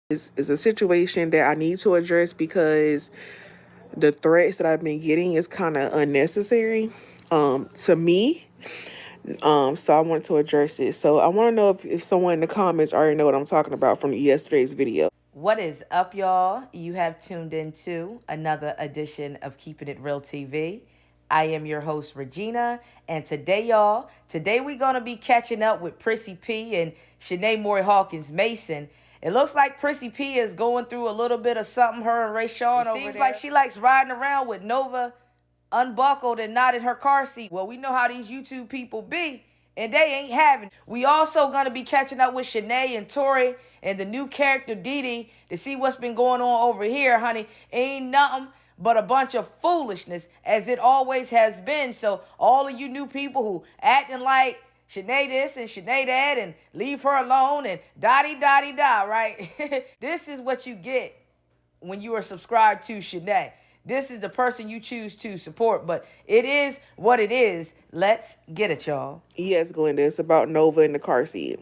is a situation that I need to address because the threats that I've been getting is kind of unnecessary to me. So I want to address it. So I want to know if someone in the comments already know what I'm talking about from yesterday's video. What is up, y'all? You have tuned into another edition of Keeping It Real TV. I am your host, Regina, and today we're going to be catching up with Prissy P and Schenee Maury Hawkins Mason. It looks like Prissy P is going through a little bit of something, her and Ray Sean over there. It seems like she likes riding around with Nova unbuckled and not in her car seat. Well, we know how these YouTube people be, and they ain't having. We also gonna be catching up with Schenee and Tory and the new character Dee to see what's been going on over here, honey. Ain't nothing but a bunch of foolishness, as it always has been. So all of you new people who acting like Schenee this and Schenee that and leave her alone and da-di-da-di-da, right? This is what you get when you are subscribed to Schenee. This is the person you choose to support, but it is what it is. Let's get it, y'all. Yes, Glenda, it's about Nova in the car seat.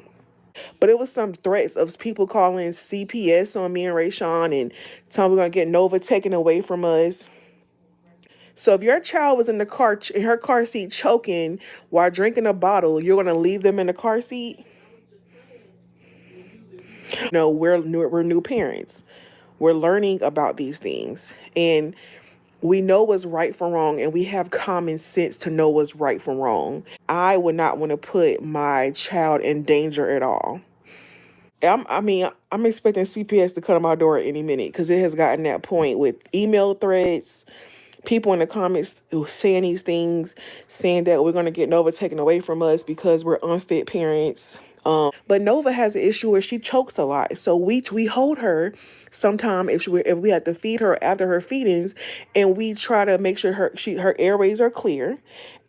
But it was some threats of people calling CPS on me and Ray Sean and telling we're going to get Nova taken away from us. So if your child was in her car seat choking while drinking a bottle, you're going to leave them in the car seat? No, we're new parents. We're learning about these things. And we know what's right from wrong, and we have common sense to know what's right from wrong. I would not want to put my child in danger at all. I'm expecting CPS to come to my door at any minute because it has gotten that point with email threats, people in the comments who saying these things, saying that we're going to get Nova taken away from us because we're unfit parents. But Nova has an issue where she chokes a lot. So we hold her sometime if we have to feed her after her feedings, and we try to make sure her airways are clear,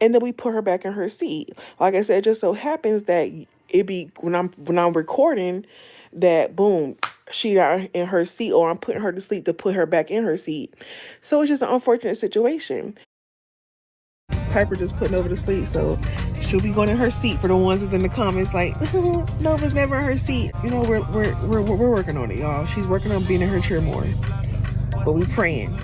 and then we put her back in her seat. Like I said, it just so happens that it be when I'm recording that boom, she got in her seat, or I'm putting her to sleep to put her back in her seat. So it's just an unfortunate situation. Piper just putting Nova to sleep, so she'll be going in her seat. For the ones that's in the comments like Nova's never in her seat, you know, we're working on it, y'all. She's working on being in her chair more, but we praying.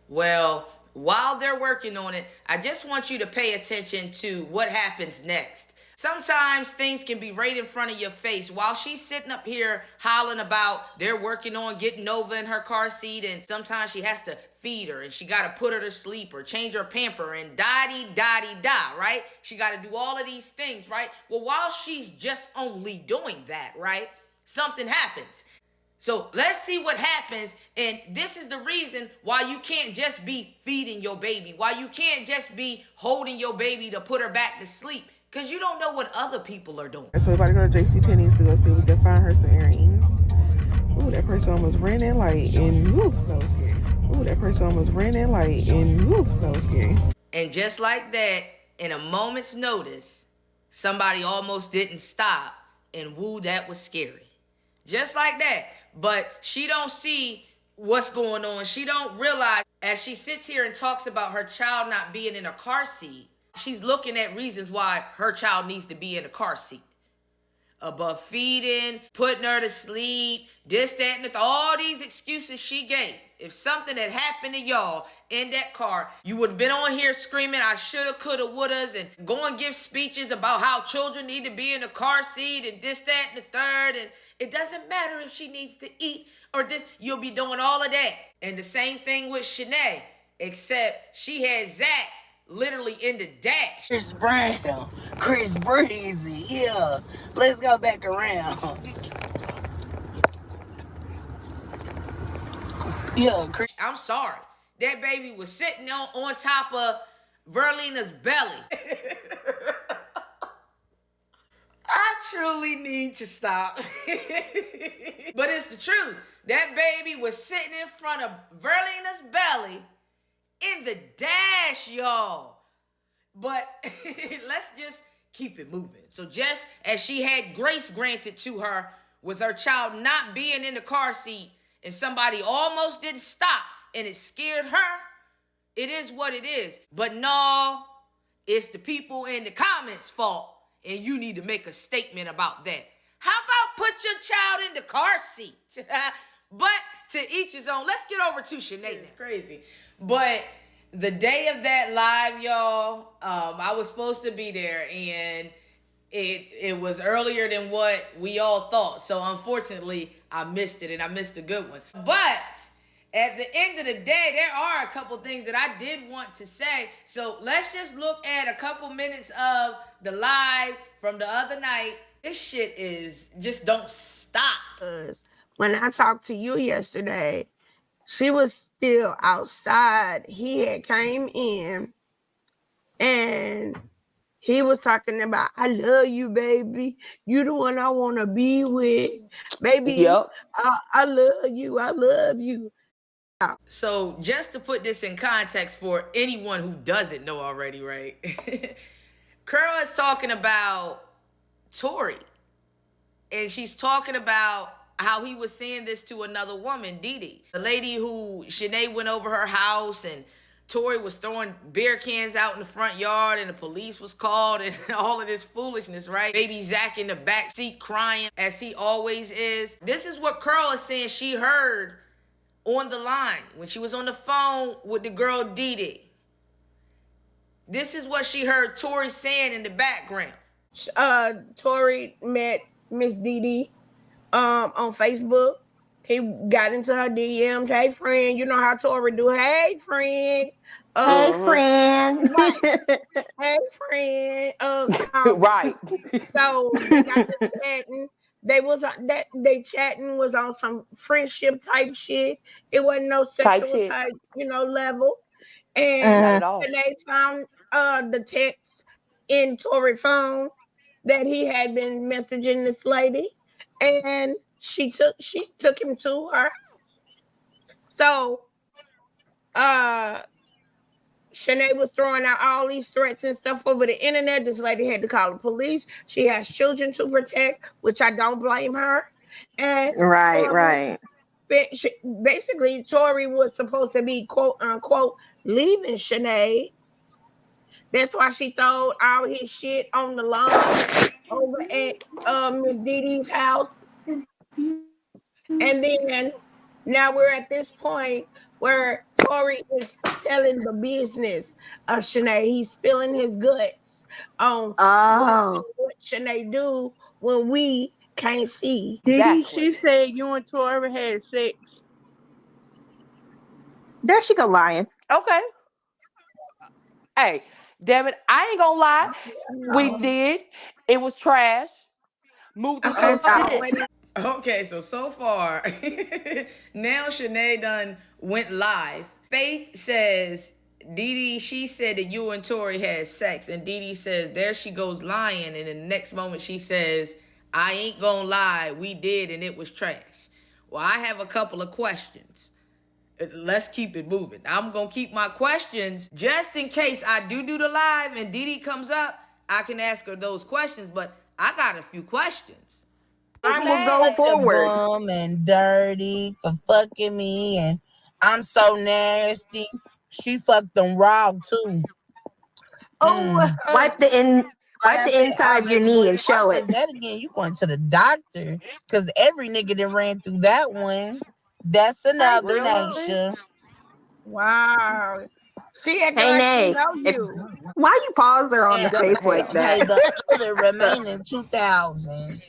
Well, while they're working on it, I just want you to pay attention to what happens next. Sometimes things can be right in front of your face. While she's sitting up here hollering about they're working on getting Nova in her car seat, and sometimes she has to feed her and she got to put her to sleep or change her pamper and da-di-da-di-da, right? She got to do all of these things, right? Well, while she's just only doing that, right, something happens. So let's see what happens, and this is the reason why you can't just be feeding your baby, why you can't just be holding your baby to put her back to sleep, because you don't know what other people are doing. So we're about to go to JCPenney's to go see if we can find her some earrings. Ooh, that person almost ran that light, and woo, that was scary. Ooh, that person almost ran that light, and woo, that was scary. And just like that, in a moment's notice, somebody almost didn't stop, and woo, that was scary. Just like that. But she don't see what's going on. She don't realize, as she sits here and talks about her child not being in a car seat, she's looking at reasons why her child needs to be in a car seat. Above feeding, putting her to sleep, this, that, and all these excuses she gave. If something had happened to y'all in that car, you would have been on here screaming, I shoulda, coulda, wouldas, and go and give speeches about how children need to be in a car seat and this, that, and the third. And it doesn't matter if she needs to eat or this. You'll be doing all of that. And the same thing with Schenee, except she had Zach literally in the dash. Chris Brown, Chris Breezy, yeah. Let's go back around. Yeah, Chris. I'm sorry. That baby was sitting on top of Verlina's belly. I truly need to stop. But it's the truth. That baby was sitting in front of Verlina's belly in the dash, y'all. But let's just keep it moving. So just as she had grace granted to her with her child not being in the car seat, and somebody almost didn't stop and it scared her, it is what it is. But no, it's the people in the comments' fault, and you need to make a statement about that. How about put your child in the car seat? But to each his own. Let's get over to Schenee. It's crazy. But the day of that live, y'all, I was supposed to be there, and it was earlier than what we all thought. So unfortunately, I missed it, and I missed a good one. But at the end of the day, there are a couple things that I did want to say. So let's just look at a couple minutes of the live from the other night. This shit is just don't stop. When I talked to you yesterday, she was still outside. He had came in and he was talking about, I love you, baby. You the one I want to be with. Baby, Yep. I love you. I love you. So just to put this in context for anyone who doesn't know already, right? Curl is talking about Tory. And she's talking about how he was saying this to another woman, Dee. The lady who Schenee went over her house and Tory was throwing beer cans out in the front yard and the police was called and all of this foolishness, right? Baby Zach in the back seat crying as he always is. This is what Curl is saying she heard on the line when she was on the phone with the girl Dee. This is what she heard Tory saying in the background. Tory met Miss Dee on Facebook. He got into her DMs. Hey, friend. You know how Tory do. Hey, friend. Hey, friend. Right. Hey, friend. Right. So they got to chatting. They chatting was on some friendship type shit. It wasn't no sexual type level. And they found the text in Tory's phone that he had been messaging this lady, and she took him to her house. So Schenee was throwing out all these threats and stuff over the internet. This lady had to call the police. She has children to protect, which I don't blame her. And right. Basically, Tory was supposed to be quote unquote leaving Schenee. That's why she threw all his shit on the lawn over at Miss Didi's house. And then now we're at this point where Tory is telling the business of Schenee. He's spilling his guts on what Schenee do when we can't see. Didi, she said you and Tory had sex. There she go lying. Okay. Hey, damn it, I ain't gonna lie. We did. It was trash. Moved to Okay, so far, now Schenee done went live. Faith says, Didi, she said that you and Tory had sex. And Didi says, there she goes lying. And in the next moment, she says, I ain't gonna lie, we did and it was trash. Well, I have a couple of questions. Let's keep it moving. I'm gonna keep my questions just in case I do the live and Didi comes up, I can ask her those questions, but I got a few questions. I'm go forward. Bum and dirty for fucking me, and I'm so nasty. She fucked them raw too. Wipe the inside of your knee and show it. That again, you going to the doctor because every nigga that ran through that one. That's another nation. Wow. She had to know you. Why you pause her on the face like that? The other remaining 2,000.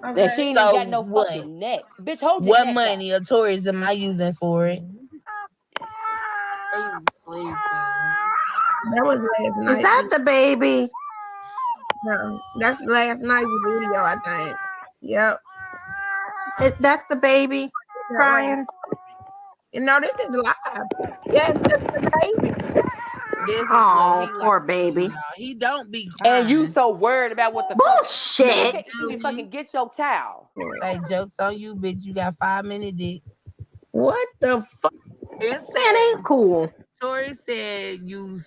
Okay. And she ain't got no fucking neck. Bitch, hold your neck money or tourism am I using for it? That was last night. Is that the baby? No, that's last night's video, I think. Yep. That's the baby crying. You know, this is live. Yes, that's the baby. Oh, poor baby. No, he don't be crying. And you so worried about what the bullshit. You can't fucking get your child. Hey, joke's on you, bitch. You got 5 minute dick. What the fuck? That ain't cool. Tory said you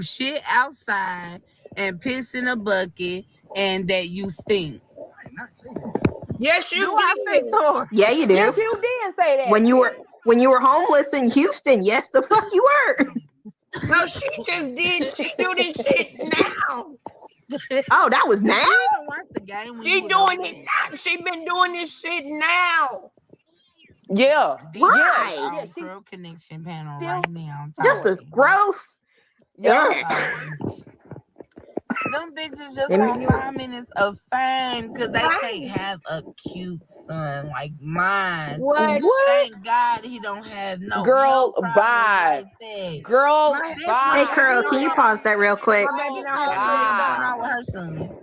shit outside and piss in a bucket and that you stink. Yes, you did. Tory. Yeah, you did. Yes, you did say that. When you were homeless in Houston, yes, the fuck you were. No, she just did. She do this shit now. Oh, that was now? You don't watch the game when She doing it now. She been doing this shit now. Yeah. Why? Yeah, Our girl connection panel still right now. I'm Just a talking. gross. Yeah. Them bitches just want 5 minutes of fame because they can't have a cute son like mine. What? Thank God he don't have no Girl, health problems bye. like that. Girl, Hey, bye. Curl, can you pause that real quick? My baby don't That's have what's no going on with her son.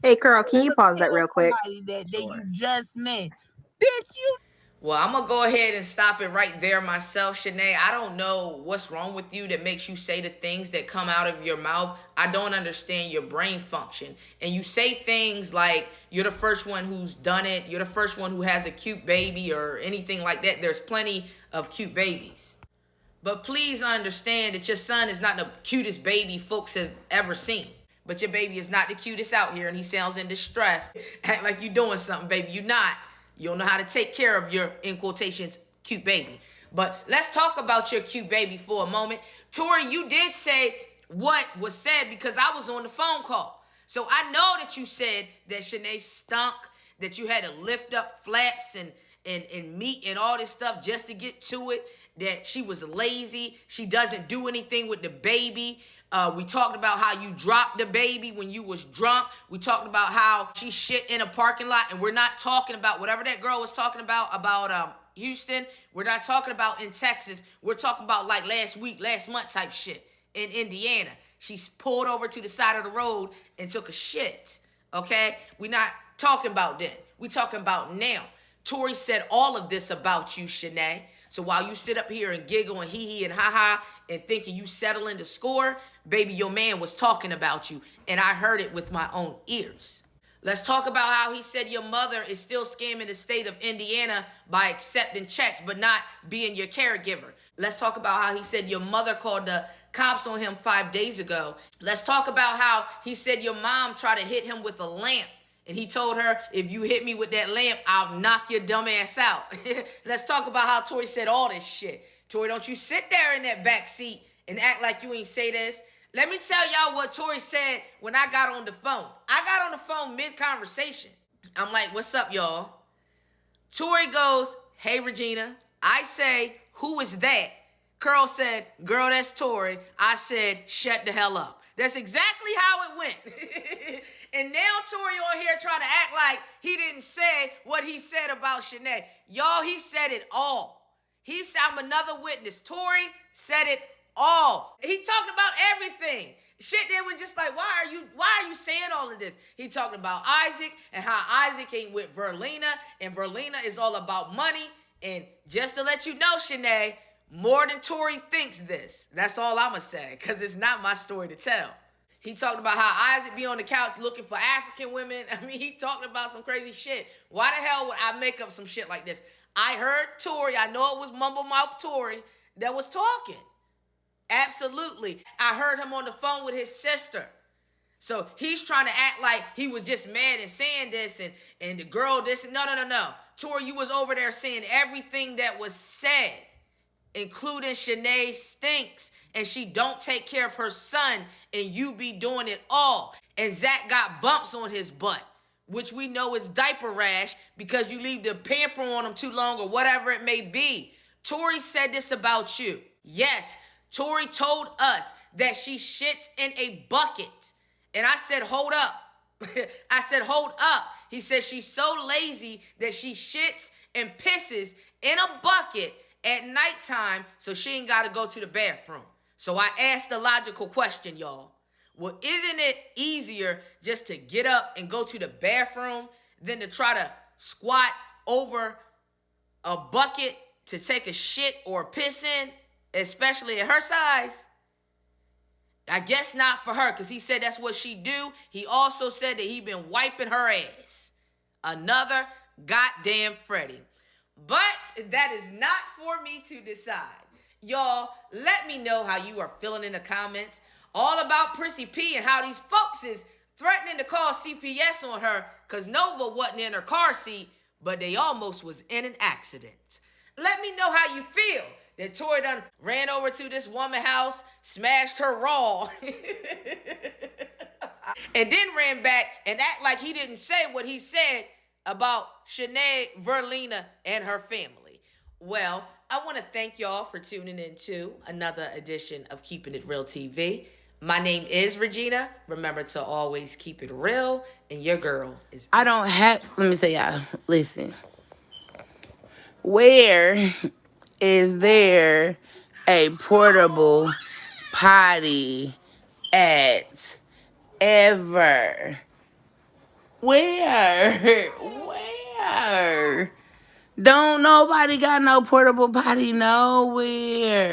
Hey, Curl, can you pause that real quick? That you just met. Bitch, you. Well, I'm gonna go ahead and stop it right there myself, Schenee. I don't know what's wrong with you that makes you say the things that come out of your mouth. I don't understand your brain function. And you say things like you're the first one who's done it, you're the first one who has a cute baby or anything like that. There's plenty of cute babies. But please understand that your son is not the cutest baby folks have ever seen. But your baby is not the cutest out here, and he sounds in distress. Act like you're doing something, baby. You're not. You don't know how to take care of your, in quotations, cute baby. But let's talk about your cute baby for a moment. Tory, you did say what was said because I was on the phone call. So I know that you said that Schenee stunk, that you had to lift up flaps and meat and all this stuff just to get to it, that she was lazy, she doesn't do anything with the baby. We talked about how you dropped the baby when you was drunk. We talked about how she shit in a parking lot, and we're not talking about whatever that girl was talking about Houston. We're not talking about in Texas. We're talking about like last week, last month type shit in Indiana. She pulled over to the side of the road and took a shit, okay? We're not talking about then. We're talking about now. Tory said all of this about you, Schenee. So while you sit up here and giggle and hee and ha and thinking you settling the score, baby, your man was talking about you, and I heard it with my own ears. Let's talk about how he said your mother is still scamming the state of Indiana by accepting checks but not being your caregiver. Let's talk about how he said your mother called the cops on him 5 days ago. Let's talk about how he said your mom tried to hit him with a lamp. And he told her, if you hit me with that lamp, I'll knock your dumb ass out. Let's talk about how Tory said all this shit. Tory, don't you sit there in that back seat and act like you ain't say this. Let me tell y'all what Tory said when I got on the phone. I got on the phone mid-conversation. I'm like, what's up, y'all? Tory goes, hey, Regina. I say, who is that? Curl said, girl, that's Tory. I said, shut the hell up. That's exactly how it went. And now Tory on here trying to act like he didn't say what he said about Schenee. Y'all, he said it all. He said, I'm another witness. Tory said it all. He talked about everything. Shit then was just like, why are you saying all of this? He talked about Isaac and how Isaac ain't with Verlina, and Verlina is all about money. And just to let you know, Schenee, more than Tory thinks this. That's all I'm going to say, because it's not my story to tell. He talked about how Isaac be on the couch looking for African women. I mean, he talked about some crazy shit. Why the hell would I make up some shit like this? I heard Tory. I know it was mumble mouth Tory that was talking. Absolutely. I heard him on the phone with his sister. So he's trying to act like he was just mad and saying this and the girl this. No. Tory, you was over there saying everything that was said, including Schenee stinks and she don't take care of her son and you be doing it all. And Zach got bumps on his butt, which we know is diaper rash because you leave the pamper on him too long or whatever it may be. Tory said this about you. Yes, Tory told us that she shits in a bucket. And I said, hold up. I said, hold up. He said she's so lazy that she shits and pisses in a bucket at nighttime so she ain't got to go to the bathroom. So I asked the logical question, y'all. Well, isn't it easier just to get up and go to the bathroom than to try to squat over a bucket to take a shit or a piss in, especially at her size? I guess not for her, because he said that's what she do. He also said that he been wiping her ass. Another goddamn Freddie. But that is not for me to decide. Y'all, let me know how you are feeling in the comments. All about Prissy P and how these folks is threatening to call CPS on her because Nova wasn't in her car seat, but they almost was in an accident. Let me know how you feel that Tory done ran over to this woman's house, smashed her raw. And then ran back and act like he didn't say what he said about Schenee, Verlina, and her family. Well, I want to thank y'all for tuning in to another edition of Keeping It Real TV. My name is Regina. Remember to always keep it real, and your girl is. I don't have. Let me say, y'all. Listen. Where is there a portable potty at ever? Where? Where? Don't nobody got no portable potty nowhere.